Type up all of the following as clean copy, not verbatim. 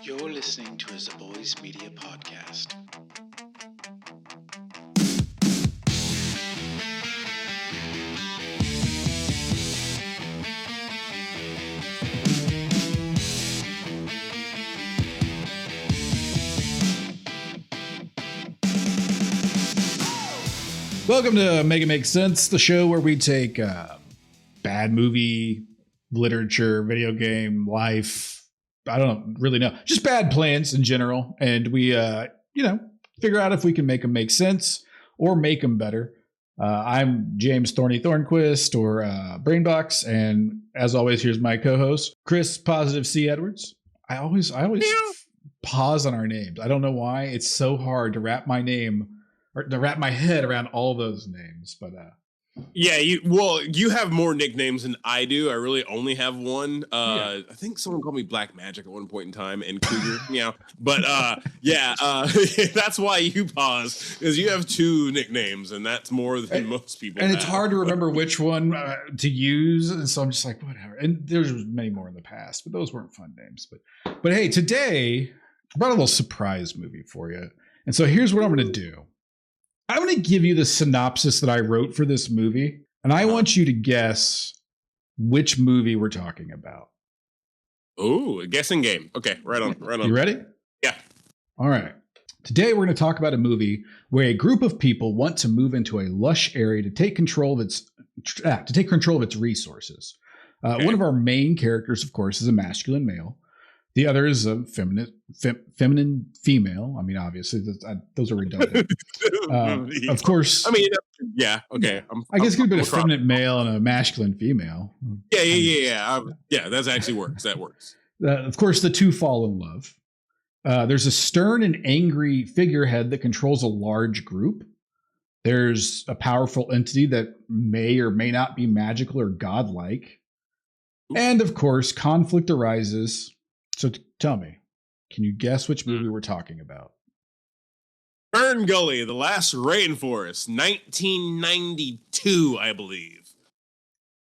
You're listening to a Zaboys Media Podcast. Welcome to Make It Make Sense, the show where we take bad movie, literature, video game, life, I don't really know, just bad plans in general, and we, figure out if we can make them make sense or make them better. I'm James Thorny Thornquist, or Brainbox, and as always, here's my co-host, Chris Positive C. Edwards. I always pause on our names. I don't know why. It's so hard to wrap my name or to wrap my head around all those names, but yeah, you have more nicknames than I do. I really only have one. I think someone called me Black Magic at one point in time, and Cougar. But that's why you pause, because you have two nicknames, and that's more than most people. And have. It's hard to remember which one to use, and so I'm just like, whatever. And there's many more in the past, but those weren't fun names. But hey, today I brought a little surprise movie for you, and so here's what I'm going to do. I'm going to give you the synopsis that I wrote for this movie, and I want you to guess which movie we're talking about. Oh, a guessing game. Okay, right on. You ready? Yeah. All right. Today we're going to talk about a movie where a group of people want to move into a lush area to take control of its resources. Okay. One of our main characters, of course, is a masculine male. The other is a feminine female. I mean, obviously, those are redundant. Of course. I mean, yeah. Okay. I guess it could be a feminine male and a masculine female. Yeah. That actually works. That works. Of course, the two fall in love. There's a stern and angry figurehead that controls a large group. There's a powerful entity that may or may not be magical or godlike. And of course, conflict arises. So tell me, can you guess which movie we're talking about? Fern Gully, The Last Rainforest, 1992, I believe.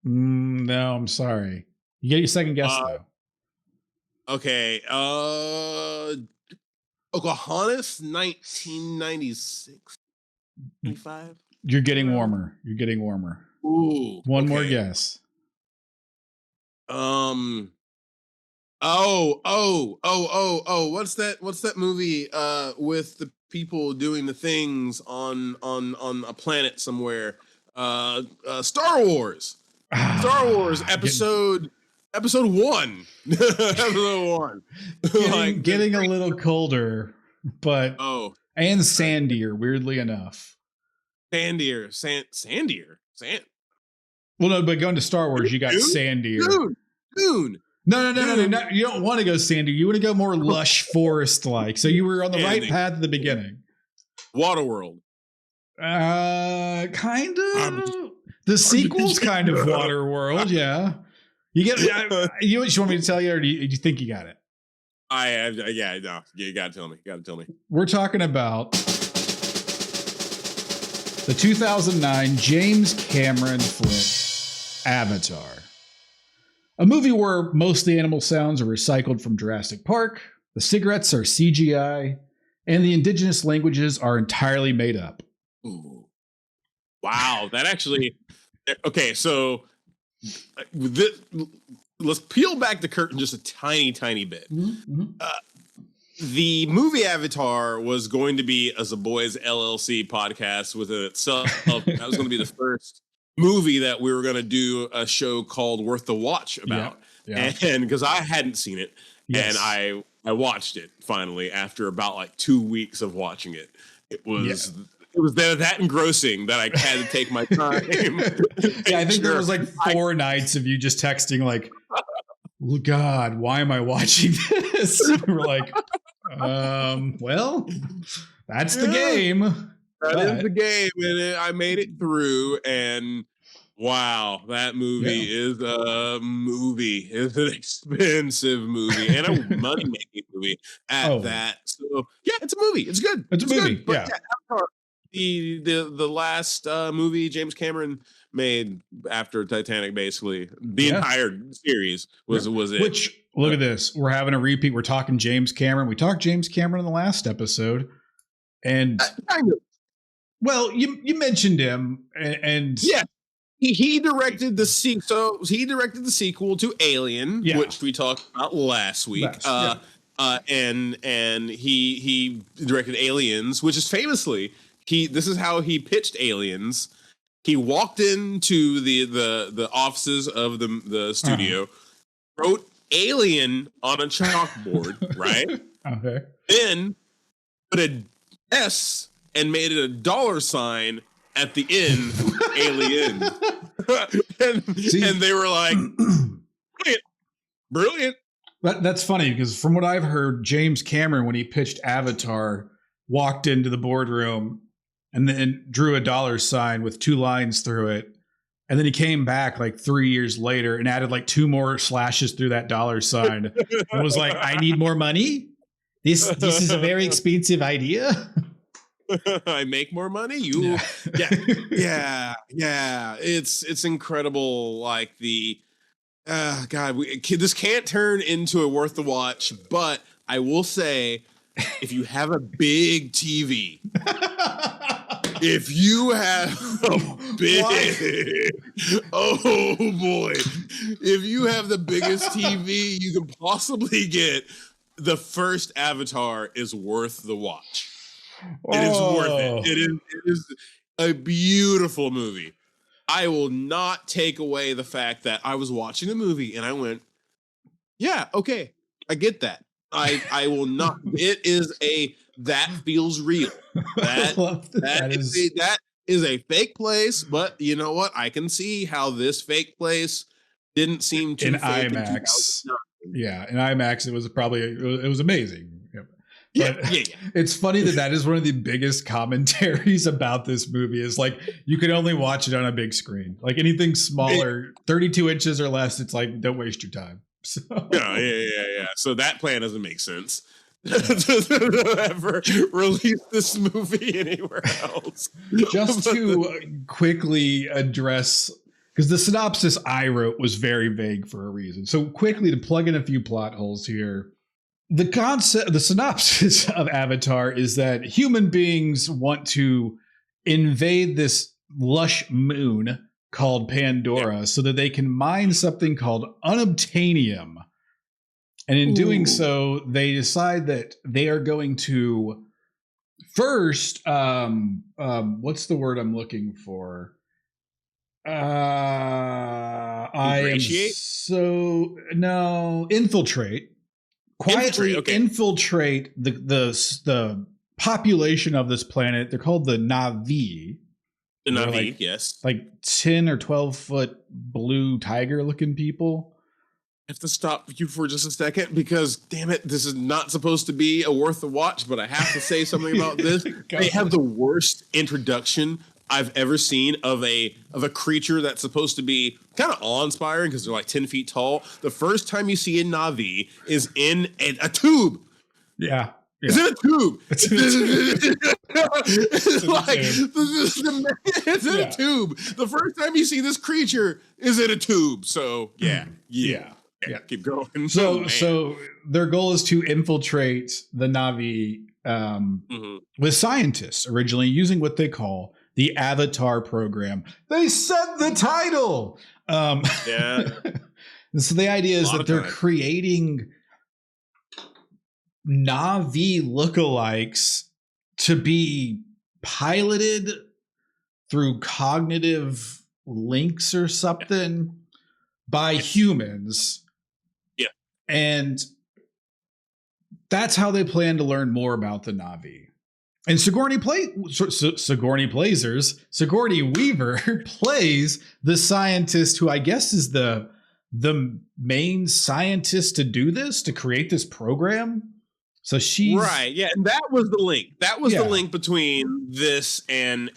No, I'm sorry. You get your second guess, though. Okay. Pocahontas, 1996, 95. You're getting warmer. Ooh. One more guess. What's that movie with the people doing the things on a planet somewhere? Star Wars. Star Wars episode 1. Episode 1. Getting a little colder, but and sandier, weirdly enough. Sandier. Well, no, but going to Star Wars, you got sandier. Dune. No. You don't want to go sandy. You want to go more lush forest-like. So you were on the right path at the beginning. Waterworld. Kind of. The sequel's kind of Waterworld, yeah. You want me to tell you, or do you think you got it? No. You gotta tell me. We're talking about the 2009 James Cameron flick, Avatar. A movie where most of the animal sounds are recycled from Jurassic Park, the cigarettes are CGI, and the indigenous languages are entirely made up. Ooh. Wow, that actually... Okay, so let's peel back the curtain just a tiny bit. Mm-hmm. The movie Avatar was going to be a Zaboys LLC podcast with itself. That was going to be the first movie that we were going to do a show called Worth the Watch about. Yeah. And because I hadn't seen it, and I watched it finally after about like 2 weeks of watching it. It was that engrossing that I had to take my time. I think there was like 4 nights of you just texting like, God, why am I watching this? We're like, well, that's the game. That is the game, and I made it through, and wow, that movie is a movie. It's an expensive movie and a money-making movie at that. So, yeah, it's a movie. It's good. It's a movie, good. But, Avatar, the last movie James Cameron made after Titanic. Basically, the entire series was it. Which, look at this, we're having a repeat. We're talking James Cameron. We talked James Cameron in the last episode, and well, you mentioned him, and yeah. He directed the sequel. So he directed the sequel to Alien, which we talked about last week. And he directed Aliens, which is famously this is how he pitched Aliens. He walked into the offices of the studio, wrote Alien on a chalkboard, right? Okay. Then put a S and made it a $sign at the end, Alien. and they were like, brilliant. That's funny because from what I've heard, James Cameron, when he pitched Avatar, walked into the boardroom and then drew a $sign with 2 lines through it. And then he came back like 3 years later and added like 2 more slashes through that $sign. And was like, I need more money. This is a very expensive idea. I make more money. Yeah. It's incredible. Like God, this can't turn into a worth the watch. But I will say, if you have a big TV, if you have a big, oh boy, if you have the biggest TV you can possibly get, the first Avatar is worth the watch. It is worth it. It is a beautiful movie. I will not take away the fact that I was watching the movie and I went, yeah, okay, I get that. I will not. It is that feels real. That is a fake place, but you know what? I can see how this fake place didn't seem too in fake IMAX. Yeah, in IMAX, it was amazing. Yeah. It's funny that is one of the biggest commentaries about this movie is like you can only watch it on a big screen. Like anything smaller, 32 inches or less, it's like don't waste your time. So. Yeah. So that plan doesn't make sense. To ever release this movie anywhere else. Just to quickly address, because the synopsis I wrote was very vague for a reason. So quickly to plug in a few plot holes here. The synopsis of Avatar is that human beings want to invade this lush moon called Pandora so that they can mine something called unobtainium. And in doing so, they decide that they are going to first, what's the word I'm looking for? Infiltrate. Quietly infiltrate the population of this planet. They're called the Na'vi. The Na'vi, yes. Like 10 or 12 foot blue tiger looking people. I have to stop you for just a second because, damn it, this is not supposed to be a worth the watch, but I have to say something about this. They have the worst introduction I've ever seen of a creature that's supposed to be kind of awe-inspiring because they're like 10 feet tall. The first time you see a Na'vi is in a tube. Yeah. It's in a tube. It's in a tube. The first time you see this creature is in a tube. So yeah. Keep going. So their goal is to infiltrate the Na'vi with scientists originally using what they call the Avatar program. They said the title. So the idea is that they're creating Na'vi lookalikes to be piloted through cognitive links or something by humans. Yeah. And that's how they plan to learn more about the Na'vi. And Sigourney Weaver plays the scientist who I guess is the main scientist to do this, to create this program. So she's right. Yeah. And that was the link. That was the link between this and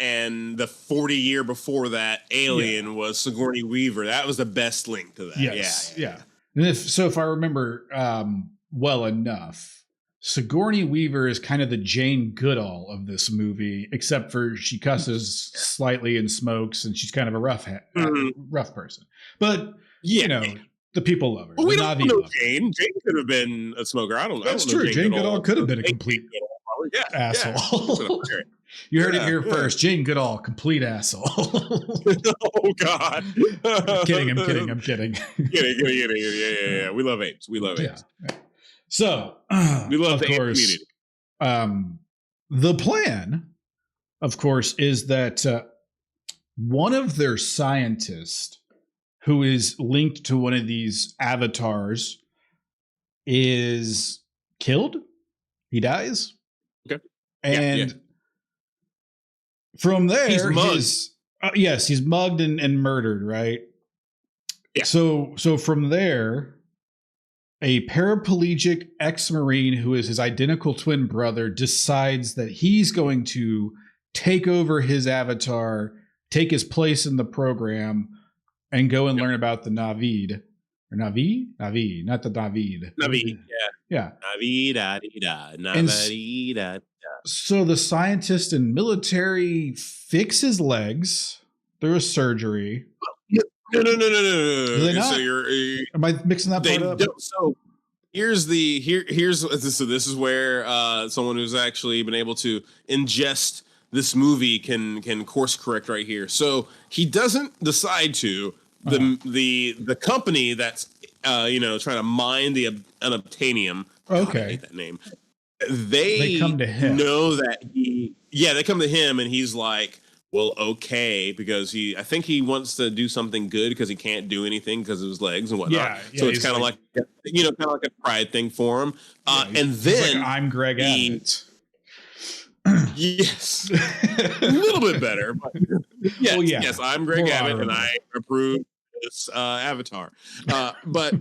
the 40 year before that Alien was Sigourney Weaver. That was the best link to that. Yes. Yeah. And if I remember well enough, Sigourney Weaver is kind of the Jane Goodall of this movie, except for she cusses slightly and smokes, and she's kind of a rough person. But the people love her. Well, we the don't Na'vi know love her. Jane. Jane could have been a smoker. I don't know. That's true. Jane Goodall could have been a complete asshole. You heard it here first. Jane Goodall, complete asshole. Oh God! I'm kidding. Kidding. Yeah. We love apes. Yeah. So we love of the course, community. The plan, of course, is that one of their scientists who is linked to one of these avatars is killed. He dies. Okay. And from there, he's mugged. He's mugged and murdered, right? Yeah. So from there, a paraplegic ex-Marine who is his identical twin brother decides that he's going to take over his avatar, take his place in the program, and go and learn about the Navid. Or Navi? Navi, not the Navid. Navid, yeah. Navid. So the scientist and military fix his legs through a surgery. No. So am I mixing that part up? So here's so this is where someone who's actually been able to ingest this movie can course correct right here. So he doesn't decide to. The company that's trying to mine the unobtainium. Okay, I hate that name. They come to him. Know that they come to him and he's like, well, okay, because I think he wants to do something good because he can't do anything because of his legs and whatnot. So it's kind of like a pride thing for him. And then I'm Greg Abbott. Yes, a little bit better. But yes, I'm Greg Abbott, and I approve this avatar. But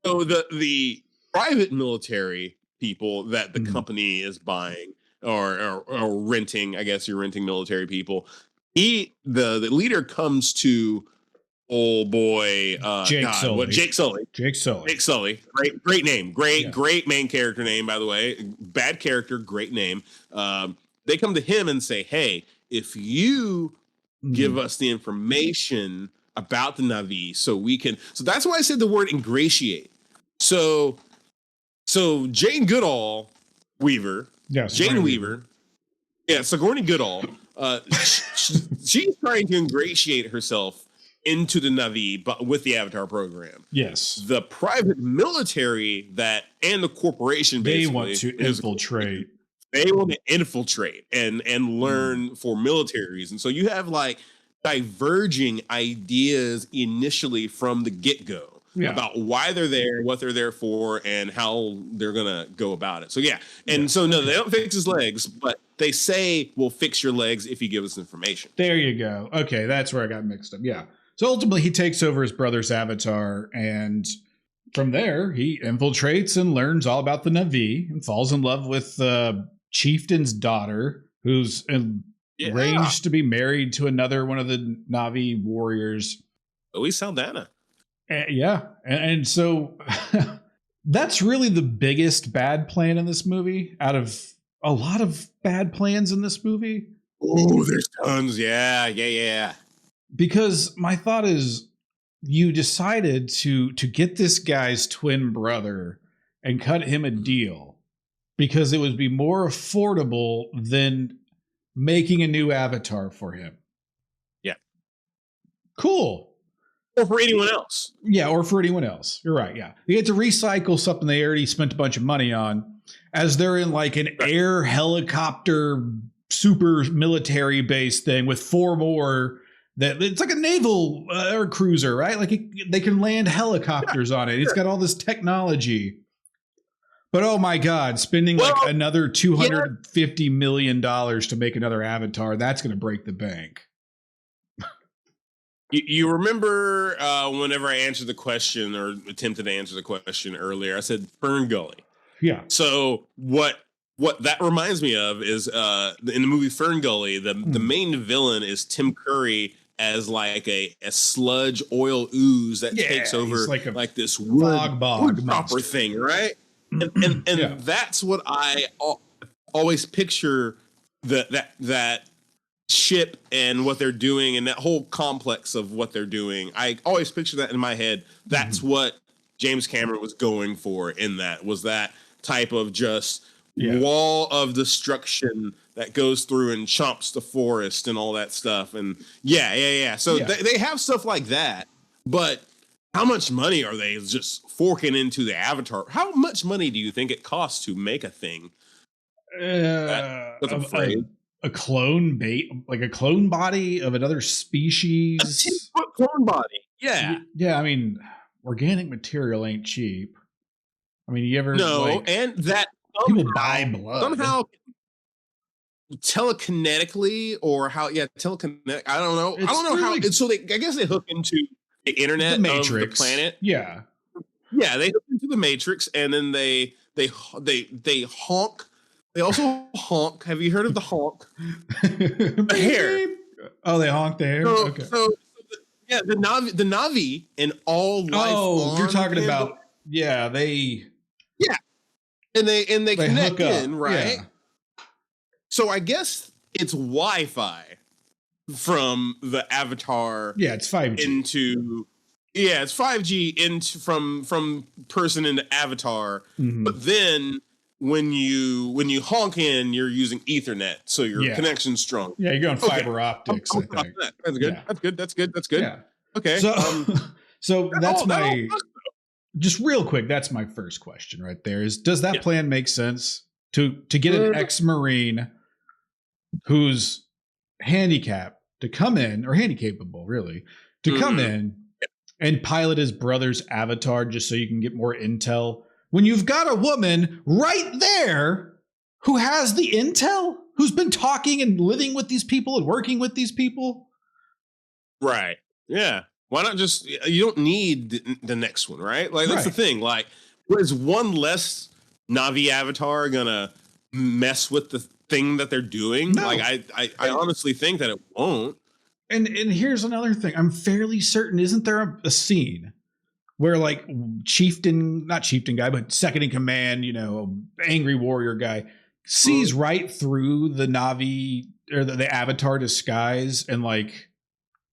so the private military people that the company is buying or renting, I guess you're renting military people. The leader comes to old boy Jake Sully. Great name. Great main character name, by the way. Bad character, great name. They come to him and say, hey, if you give us the information about the Na'vi so we can. So that's why I said the word ingratiate. So Jane Goodall Weaver. Yes. Jane Weaver. Yeah, Sigourney Goodall. She's trying to ingratiate herself into the Na'vi, but with the Avatar program. Yes. The private military and the corporation basically they want to infiltrate. They want to infiltrate and learn for military reasons. So you have like diverging ideas initially from the get-go about why they're there, what they're there for, and how they're gonna go about it. So so no, they don't fix his legs, but they say we'll fix your legs if you give us information. There you go. Okay, that's where I got mixed up. Yeah. So ultimately, he takes over his brother's avatar, and from there, he infiltrates and learns all about the Na'vi and falls in love with the chieftain's daughter, who's arranged to be married to another one of the Na'vi warriors. Zoe Saldana. And so that's really the biggest bad plan in this movie out of a lot of bad plans in this movie. Oh, there's tons. Yeah. Because my thought is you decided to get this guy's twin brother and cut him a deal because it would be more affordable than making a new avatar for him. Yeah. Cool. Or for anyone else. Yeah, or for anyone else. You're right, yeah. You get to recycle something they already spent a bunch of money on as they're in like an air helicopter super military base thing with 4 more that it's like a naval air cruiser, right? Like they can land helicopters on it. It's got all this technology. But oh my God, spending like another $250 million to make another avatar, that's going to break the bank. You remember whenever I answered the question or attempted to answer the question earlier, I said Fern Gully. Yeah. So what that reminds me of is in the movie Fern Gully, the main villain is Tim Curry as like a sludge oil ooze that takes over like this wood bog proper thing, right? and that's what I always picture that ship and what they're doing and that whole complex of what they're doing. I always picture that in my head. That's what James Cameron was going for in that, was that type of just wall of destruction that goes through and chomps the forest and all that stuff. And so they have stuff like that, but how much money are they just forking into the Avatar? How much money do you think it costs to make a thing? A clone like a clone body of another species. A 10-foot clone body. Yeah. Yeah. I mean, organic material ain't cheap. I mean, you ever and that people buy blood somehow telekinetically or how telekinetic. I don't know. I don't know how. So I guess they hook into the internet, the Matrix, of the planet. Yeah. They hook into the Matrix, and then they honk. They also honk. Have you heard of the honk? The hair. Oh, they honk the hair. Okay. So the Na'vi in all life. Oh, you're talking about they. Yeah, and they connect in, right? Yeah. So I guess it's Wi-Fi from the Avatar. Yeah, it's 5G. It's 5G into from person into Avatar. Mm-hmm. But then when you honk in, you're using Ethernet, so your connection's strong. Yeah, you're going fiber optics. I think. That's good. Yeah. That's good. Yeah. Okay. So that's just real quick. That's my first question right there. Does that plan make sense to get an ex-Marine who's handicapped to come in, or handicapable really, to come in and pilot his brother's Avatar just so you can get more intel, when you've got a woman right there who has the intel, who's been talking and living with these people and working with these people? Right. Yeah. Why not just, you don't need the next one, right? Like, that's the thing. Like, is one less Na'vi Avatar gonna mess with the thing that they're doing? No. Like, I honestly think that it won't. And here's another thing. I'm fairly certain, isn't there a scene where, like, not chieftain guy, but second in command, angry warrior guy, sees right through the Na'vi or the Avatar disguise and, like,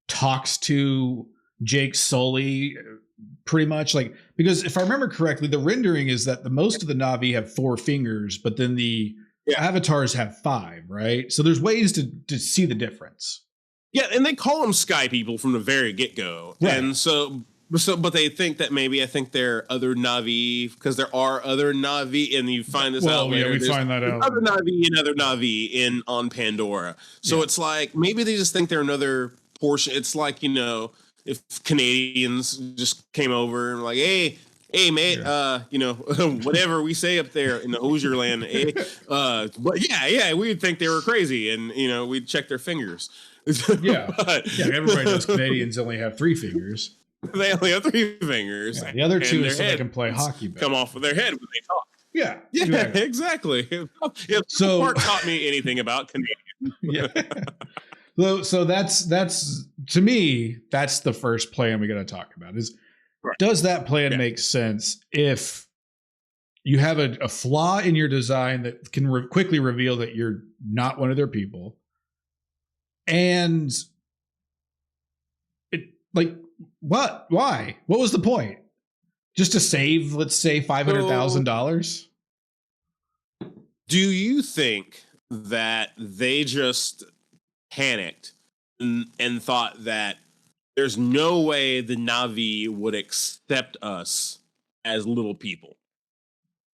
talks to Jake Sully pretty much, like, because if I remember correctly, the rendering is that most of the Na'vi have 4 fingers, but then the avatars have 5, right? So there's ways to see the difference. Yeah, and they call them sky people from the very get-go. Right. And but they think that I think they're other Na'vi, because there are other Na'vi, and you find this out later. Yeah, we find that out. Other Na'vi on Pandora. So it's like, maybe they just think they're another portion. It's like, if Canadians just came over and were like, hey mate, whatever we say up there in the Hoosier land, but we'd think they were crazy, and we'd check their fingers. Everybody knows Canadians only have 3 fingers. They only have 3 fingers. The other 2 is so they can play hockey better. Come off of their head when they talk. Yeah, exactly. If part taught me anything about Canadians. So that's to me, that's the first plan we got to talk about is, does that plan make sense if you have a flaw in your design that can quickly reveal that you're not one of their people? And what? Why? What was the point? Just to save, let's say, $500,000? Do you think that they just panicked and thought that there's no way the Na'vi would accept us as little people?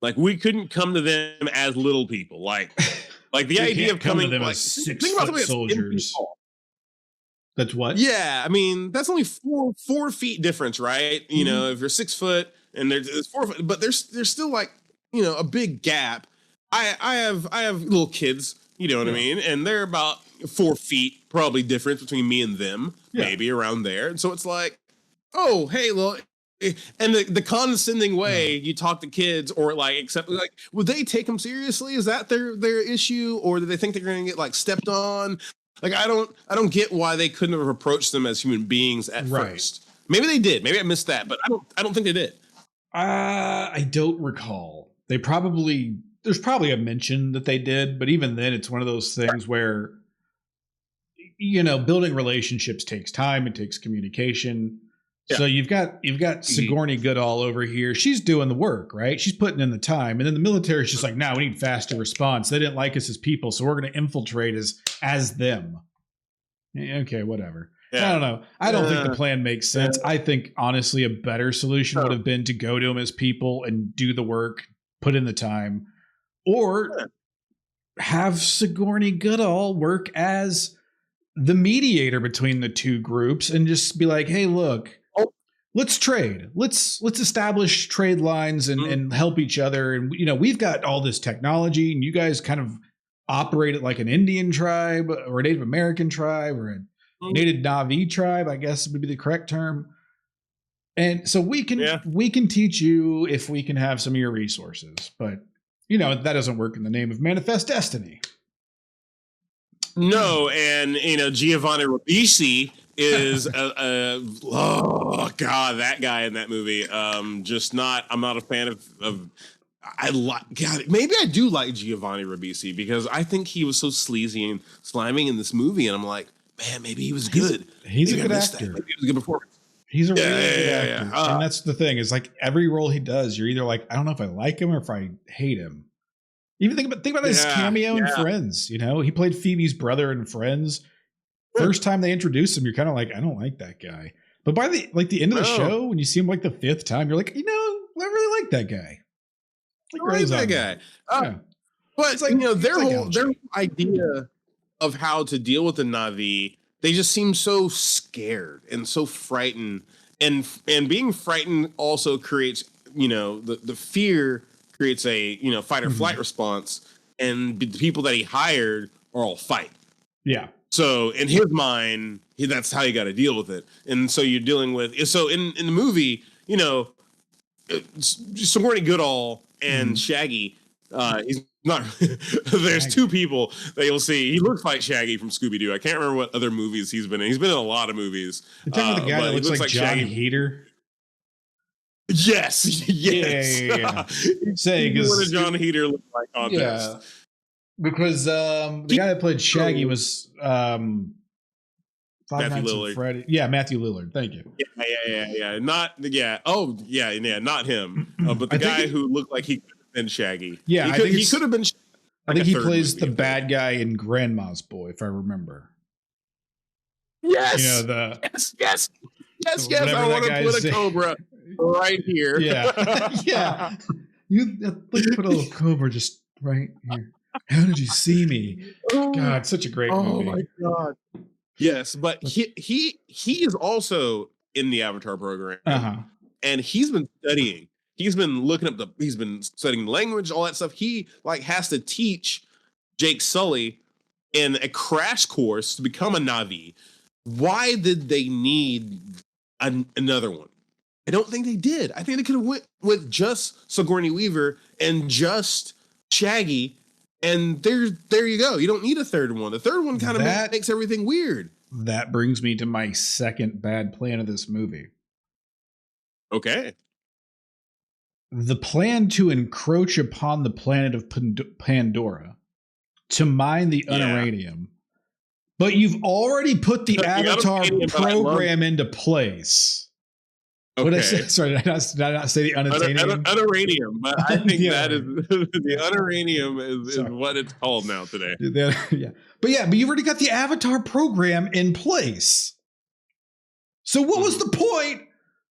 Like, we couldn't come to them as little people. Like the idea of coming to them as 6-foot soldiers. That's what? Yeah, I mean, that's only 4 feet difference, right? If you're 6 foot and there's 4 foot, but there's still, like, a big gap. I have little kids, what I mean, and they're about 4 feet probably difference between me and them, maybe around there. And so it's like, oh, hey, little, and the condescending way you talk to kids, or would they take them seriously? Is that their issue, or do they think they're going to get, like, stepped on? Like, I don't get why they couldn't have approached them as human beings at first. Maybe they did. Maybe I missed that, but I don't think they did. I don't recall. there's probably a mention that they did, but even then it's one of those things where, building relationships takes time. It takes communication. Yeah. So you've got Sigourney Goodall over here. She's doing the work, right? She's putting in the time. And then the military's just like, we need faster response. They didn't like us as people, so we're going to infiltrate as them. Okay, whatever. Yeah. I don't know. I don't think the plan makes sense. I think, honestly, a better solution would have been to go to them as people and do the work, put in the time, or have Sigourney Goodall work as the mediator between the two groups and just be like, hey, look, let's trade. Let's establish trade lines and help each other. And, we've got all this technology and you guys kind of operate it like an Indian tribe or a Native American tribe or a Native Na'vi tribe, I guess would be the correct term. And so we can teach you if we can have some of your resources, but that doesn't work in the name of Manifest Destiny. No, and Giovanni Ribisi is oh god, that guy in that movie. I'm not a fan of. Maybe I do like Giovanni Ribisi because I think he was so sleazy and sliming in this movie, and I'm like, man, maybe he was good. He's a good actor. Maybe he was a good performance. He's a really good actor. And that's the thing, is like every role he does, you're either like, I don't know if I like him or if I hate him. Even think about his cameo in Friends. He played Phoebe's brother in Friends. First time they introduced him, you're kind of like, I don't like that guy. But by the end of the show, when you see him like the fifth time, you're like, I really like that guy. I like that guy. But it's like, their whole idea of how to deal with the Na'vi, they just seem so scared and so frightened, and being frightened also creates, the fear creates a fight or flight response, and the people that he hired are all fight. Yeah. So in his mind, that's how you got to deal with it, and so you're dealing with. So in the movie, Sigourney Goodall and Shaggy. He's not. There's two people that you'll see. He looks like Shaggy from Scooby Doo. I can't remember what other movies he's been in. He's been in a lot of movies. You're talking about the guy that looks like John Shaggy. Heater. Yes. Yeah. Say, what did John Heater look like on this? Yeah, because the guy that played Shaggy was Matthew Lillard. Friday. Yeah, Matthew Lillard. Thank you. Yeah. Not him. But the guy who looked like he could have been Shaggy. Yeah, he could have been. I think he plays the bad guy in Grandma's Boy, if I remember. Yes. Yes. I want to put a cobra right here. Yeah. Yeah. Let's put a little cobra just right here. How did you see me? God, such a great movie. Oh my God. Yes, but he is also in the Avatar program, and he's been studying. He's been looking up he's been studying language, all that stuff. He has to teach Jake Sully in a crash course to become a Na'vi. Why did they need another one? I don't think they did. I think they could have went with just Sigourney Weaver and just Shaggy. And there you go. You don't need a third one. The third one kind of makes everything weird. That brings me to my second bad plan of this movie. Okay. The plan to encroach upon the planet of Pandora to mine the unuranium. But you've already put the Avatar program into place. Okay. What did I say? Sorry, did I not say the unattainable? Unuranium, but I think that is the unuranium is what it's called now today. But you've already got the Avatar program in place. So what was the point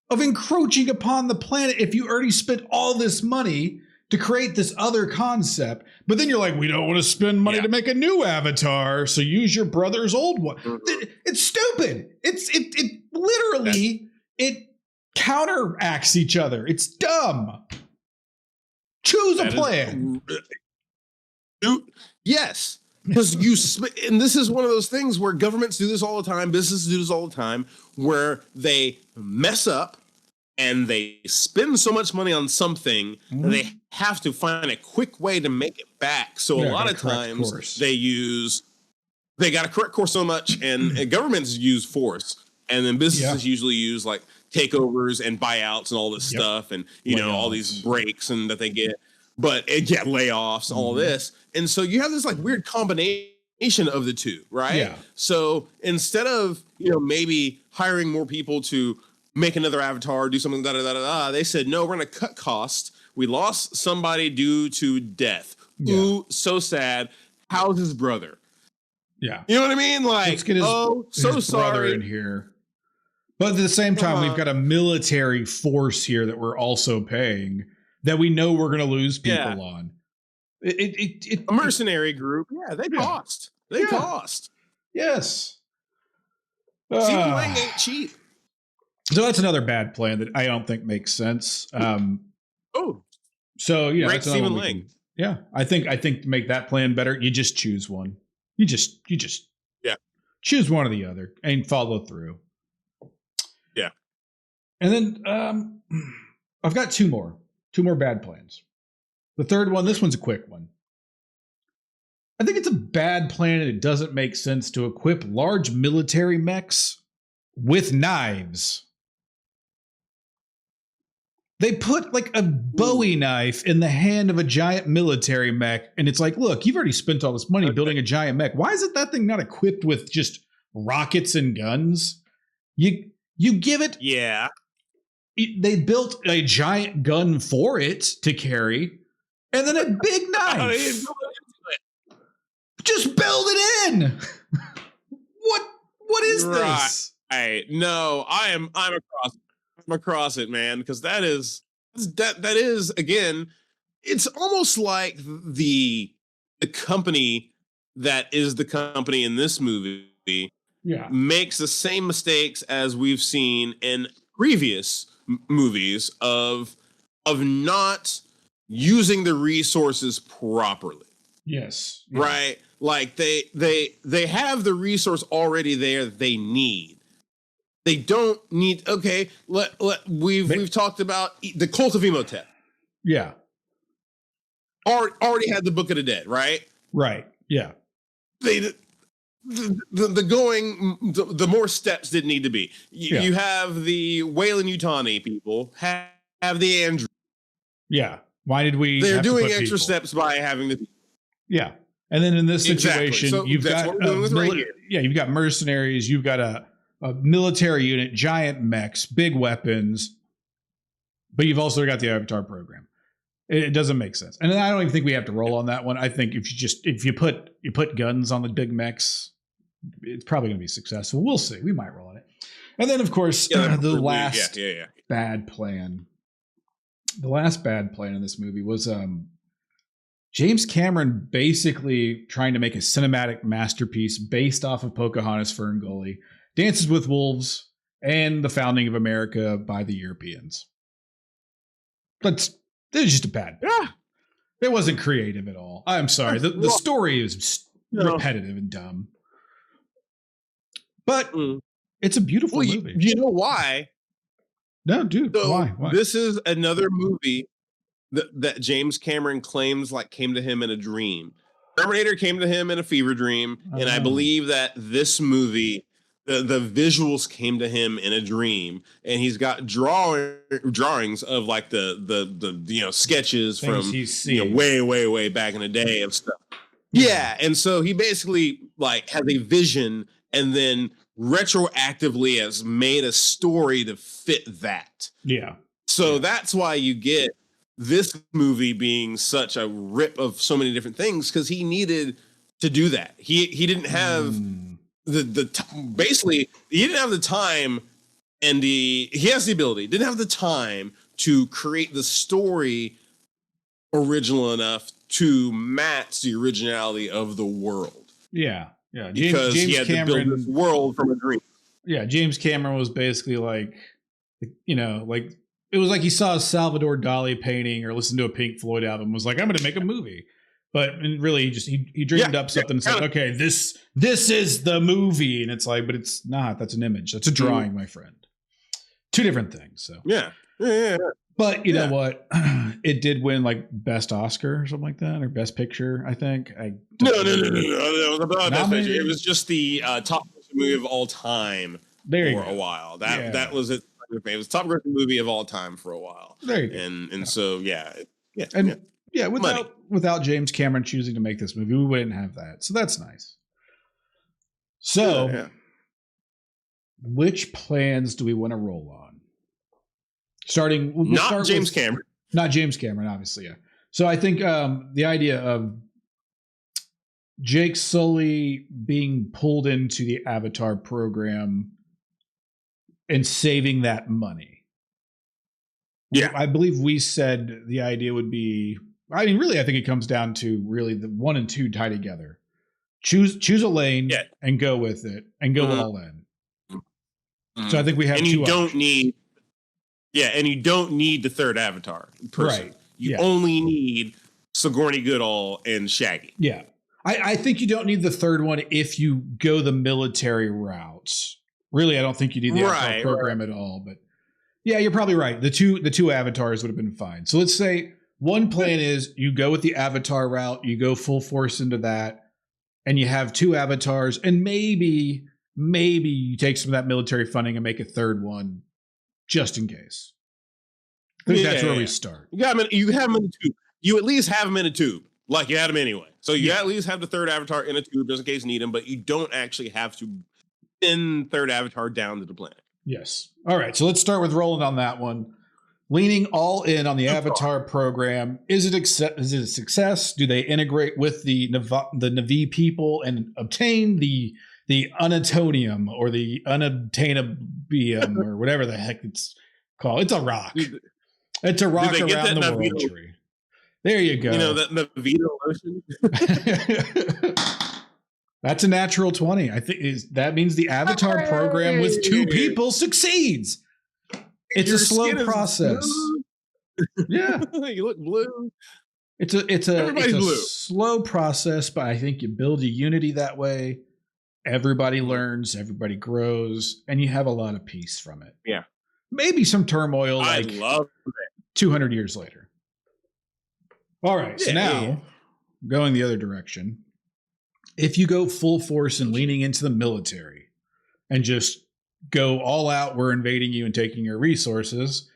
of encroaching upon the planet if you already spent all this money to create this other concept? But then you're like, we don't want to spend money to make a new Avatar, so use your brother's old one. It's stupid. It literally counteracts each other. It's dumb. Choose a plan. Yes. Because and this is one of those things where governments do this all the time, businesses do this all the time, where they mess up and they spend so much money on something that they have to find a quick way to make it back. So a lot of times they got to correct course so much, and governments use force, and then businesses usually use like takeovers and buyouts and all this stuff, and all these breaks and that they get. but layoffs, all this. And so you have this like weird combination of the two, right? Yeah. So instead of, maybe hiring more people to make another Avatar, do something, they said, no, we're going to cut costs. We lost somebody due to death. Yeah. Ooh, so sad. How's his brother? Yeah. You know what I mean? Like, let's get his so brother sorry. in here. But at the same time, we've got a military force here that we're also paying that we know we're going to lose people on. A mercenary group. Yeah, they cost. They cost. Yes. Stephen Lang ain't cheap. So that's another bad plan that I don't think makes sense. So great Stephen Lang. I think to make that plan better, you just choose one. You just choose one or the other and follow through. Yeah. And then I've got two more bad plans. The third one, this one's a quick one. I think it's a bad plan and it doesn't make sense to equip large military mechs with knives. They put like a Bowie knife in the hand of a giant military mech, and it's like, look, you've already spent all this money building a giant mech. Why isn't that thing not equipped with just rockets and guns? You give it. Yeah. They built a giant gun for it to carry, and then a big knife. Just build it in. What is this? Right. No, I'm across it, man, because that is again, it's almost like the company that is the company in this movie makes the same mistakes as we've seen in previous movies of not using the resources properly. Yes. Right? Like they have the resource already there that they need. They don't need. Okay, we've talked about the Cult of Imhotep. Yeah, already had the Book of the Dead, right? Right. Yeah. The more steps didn't need to be. You have the Wayland Yutani people have the Andrew. Yeah. Why did we? They're doing extra steps by having the. Yeah, and then in this situation, so you've got you've got mercenaries, you've got a military unit, giant mechs, big weapons, but you've also got the Avatar program. It doesn't make sense, and I don't even think we have to roll on that one. I think if you put guns on the big mechs, it's probably going to be successful. We'll see. We might roll on it, and then of course the last bad plan. The last bad plan in this movie was James Cameron basically trying to make a cinematic masterpiece based off of Pocahontas, Ferngully, Dances with Wolves, and the founding of America by the Europeans. But it was just a bad. It wasn't creative at all. I'm sorry. The story is repetitive and dumb. But it's a beautiful movie. You know why? No, dude. So why? This is another movie that James Cameron claims came to him in a dream. Terminator came to him in a fever dream, and I believe that this movie, the visuals came to him in a dream, and he's got drawings of like the sketches things from way back in the day of stuff. Yeah, and so he basically has a vision, and then retroactively has made a story to fit that. Yeah. So that's why you get this movie being such a rip of so many different things, because he needed to do that. He didn't have basically he didn't have the time, and he has the ability, didn't have the time to create the story original enough to match the originality of the world. Yeah. Because James he had Cameron, to build this world from a dream. Yeah, James Cameron was basically it was like he saw a Salvador Dali painting or listened to a Pink Floyd album, was like, I'm going to make a movie. But really, he dreamed up something and said, okay, this is the movie. And it's like, but it's not. That's an image. That's a drawing, my friend. Two different things. So yeah. But you know what? It did win best Oscar or something like that, or best picture, I think. No. That was about best picture. It was just the top movie of all time for a while. That was it. It was top grossing movie of all time for a while. There you go. And so Yeah, money. without James Cameron choosing to make this movie, we wouldn't have that. So that's nice. So, Yeah. which plans do we want to roll on? We'll Not start James with, Cameron. Not James Cameron, obviously, yeah. So I think the idea of Jake Sully being pulled into the Avatar program and saving that money. Yeah. I believe we said the idea would be, I mean, really, I think it comes down to really the 1 and 2 tie together. Choose a lane and go with it and go all in. So I think we have and two you don't options. need and you don't need the third Avatar person. Right. You only need Sigourney Goodall and Shaggy. Yeah. I think you don't need the third one if you go the military route. Really, I don't think you need the Avatar program at all. But yeah, you're probably right. The two avatars would have been fine. So let's say one plan is you go with the Avatar route, you go full force into that, and you have 2 avatars, and maybe you take some of that military funding and make a third one just in case. I think that's where we start. You have them in a tube. You at least have them in a tube, like you had them anyway. So you at least have the third Avatar in a tube just in case you need them, but you don't actually have to send third Avatar down to the planet. Yes. All right. So let's start with rolling on that one. Leaning all in on the Avatar program. Is it a success? Do they integrate with the Na'vi people and obtain the unatonium or the unobtainabium or whatever the heck it's called? It's a rock. It's a rock around the world tree. There you go. You know, that Na'vi lotion? That's a natural 20. I think that means the Avatar program with 2 people succeeds. It's a slow process. Yeah. You look blue. It's a slow process, but I think you build a unity that way. Everybody learns, everybody grows, and you have a lot of peace from it. Yeah. Maybe some turmoil I like love it. 200 years later. All right. So now going the other direction. If you go full force and leaning into the military and just go all out, we're invading you and taking your resources,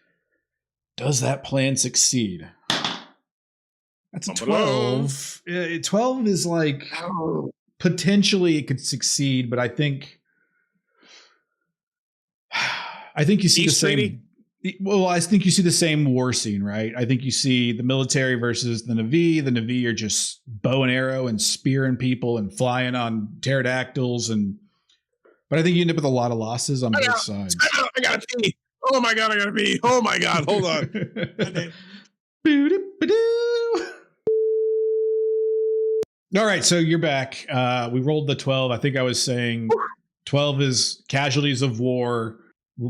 does that plan succeed? That's a 12. 12 is like potentially it could succeed, but I think you see the same. Well, I think you see the same war scene, right? I think you see the military versus the Na'vi. The Na'vi are just bow and arrow and spearing people and flying on pterodactyls, but I think you end up with a lot of losses on both sides. I gotta pee. Oh my god, I gotta pee. Oh my god, hold on. All right, so you're back. We rolled the 12. I think I was saying 12 is casualties of war.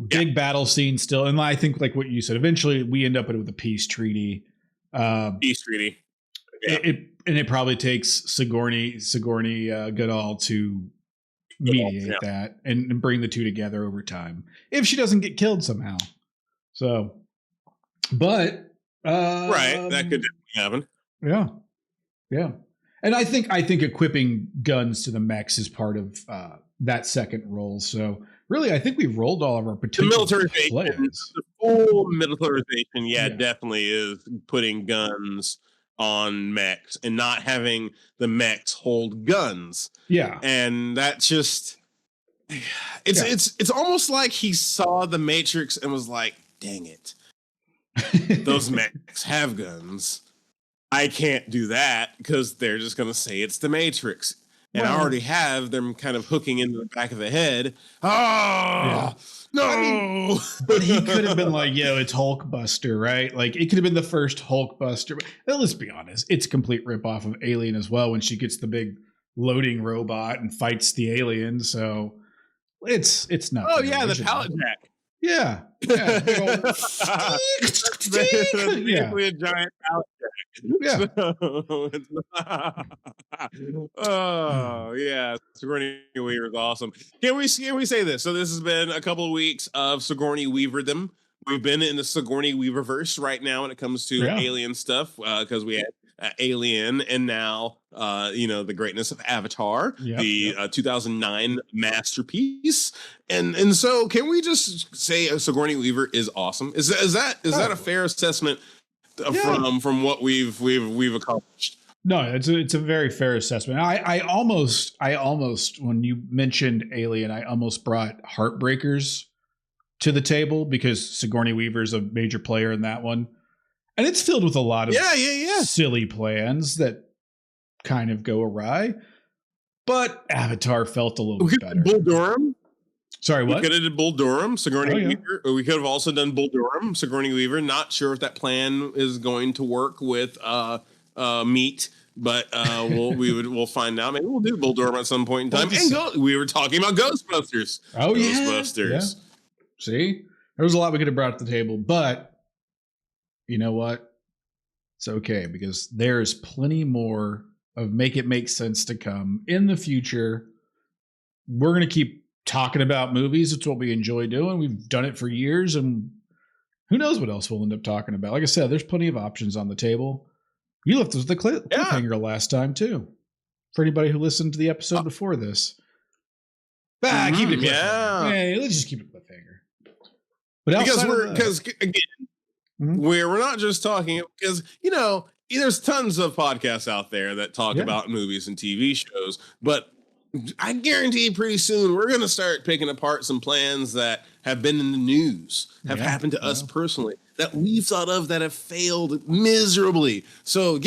Big battle scene still, and I think like what you said. Eventually, we end up with a peace treaty. Peace treaty. Yeah. It probably takes Sigourney Goodall to mediate that and bring the 2 together over time if she doesn't get killed somehow. So, but right, that could definitely happen. Yeah, and I think equipping guns to the mechs is part of that second role. So. Really, I think we've rolled all of our potential plans. The full militarization, definitely is putting guns on mechs and not having the mechs hold guns. Yeah, and that's just it's almost like he saw the Matrix and was like, "Dang it, those mechs have guns. I can't do that because they're just going to say it's the Matrix." And I already have them kind of hooking into the back of the head. No. I mean, but he could have been like, it's Hulkbuster, right? Like, it could have been the first Hulkbuster. But let's be honest. It's a complete ripoff of Alien as well when she gets the big loading robot and fights the alien. So it's not. Oh, yeah, the pallet jack. Yeah. Basically a giant pallet jack. Yeah. Oh yeah, Sigourney Weaver is awesome. Can we say this? So this has been a couple of weeks of Sigourney Weaverdom. We've been in the Sigourney Weaververse right now when it comes to alien stuff because we had Alien and now the greatness of Avatar, the 2009 masterpiece. And so can we just say Sigourney Weaver is awesome? Is that a fair assessment? from what we've accomplished. No, it's a very fair assessment. I almost when you mentioned Alien, I almost brought Heartbreakers to the table because Sigourney Weaver's a major player in that one, and it's filled with a lot of silly plans that kind of go awry. But Avatar felt a little bit better. Bull Durham. Sorry, what? We could have did Bull Durham, Sigourney Weaver. Or we could have also done Bull Durham, Sigourney Weaver. Not sure if that plan is going to work with Meat, but we'll find out. Maybe we'll do Bull Durham at some point in time. And we were talking about Ghostbusters. Ghostbusters. Yeah. See, there was a lot we could have brought to the table, but you know what? It's okay because there's plenty more of Make It Make Sense to come in the future. We're going to keep talking about movies. It's what we enjoy doing. We've done it for years, and who knows what else we'll end up talking about. Like I said, there's plenty of options on the table. You left us with the cliffhanger last time, too. For anybody who listened to the episode before this. Keep it cliffhanger. Yeah. Hey, let's just keep it cliffhanger. But because we're not just talking, because, there's tons of podcasts out there that talk about movies and TV shows, but I guarantee pretty soon we're going to start picking apart some plans that have been in the news, have happened to us personally, that we've thought of that have failed miserably. So,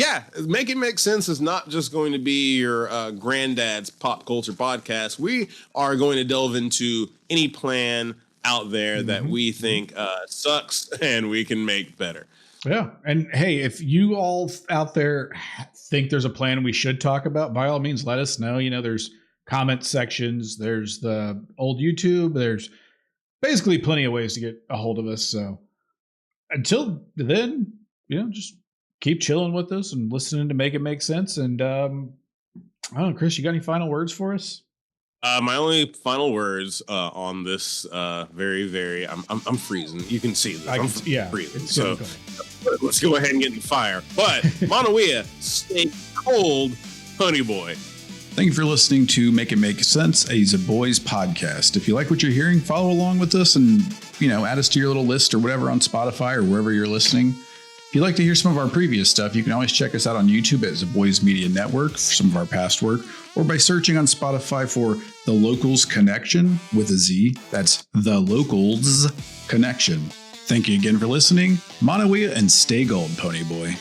Make It Make Sense is not just going to be your granddad's pop culture podcast. We are going to delve into any plan out there that we think sucks and we can make better. Yeah. And hey, if you all out there think there's a plan we should talk about, by all means, let us know. There's comment sections, there's the old YouTube, there's basically plenty of ways to get a hold of us. So until then, just keep chilling with us and listening to Make It Make Sense. And I don't know, Chris, you got any final words for us? My only final words on this very, very, I'm freezing. You can see this. I'm freezing. So let's go ahead and get in the fire. But Monowea, stay cold, honey boy. Thank you for listening to Make It Make Sense, a Zaboys podcast. If you like what you're hearing, follow along with us and, add us to your little list or whatever on Spotify or wherever you're listening. If you'd like to hear some of our previous stuff, you can always check us out on YouTube at Zaboys Media Network for some of our past work, or by searching on Spotify for The Locals Connection with a Z. That's The Locals Connection. Thank you again for listening. Monowea and stay gold, Pony Boy.